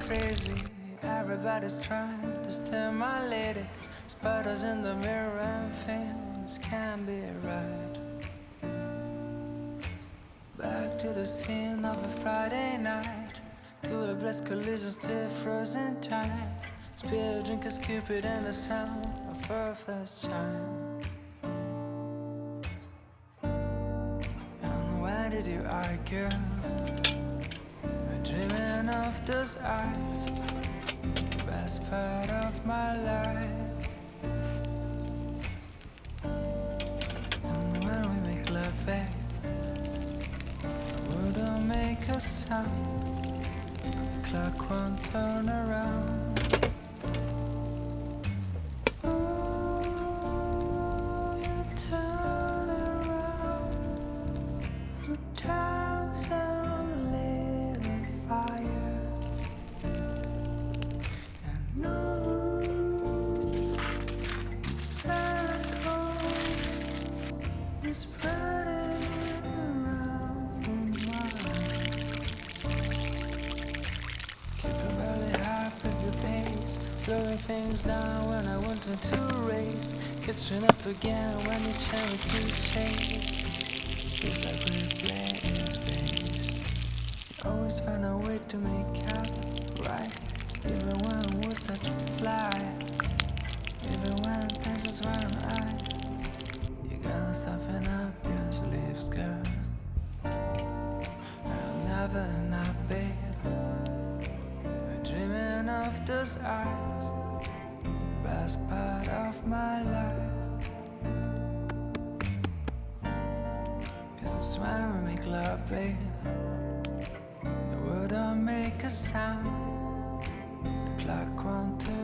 Crazy, everybody's trying to stimulate it. Sputters in the mirror and things can't be right. Back to the scene of a Friday night, to a blessed collision, still frozen time. Spill drink as Cupid and the sound of her first chime. And why did you argue? Dreaming of those eyes, best part of my life. And when we make love, babe, I wouldn't make a sound. The clock won't turn around. Slowing things down when I wanted to race, catching up again when you tell me to chase. Feels like we're playing in space. You always find a way to make up, right? Even when we're such a fly, even when things just run right. You gotta soften up your sleeves, girl. I'll never not, babe. Dreaming of those eyes, best part of my life. 'Cause when we make love, babe, the world don't make a sound. The clock won't turn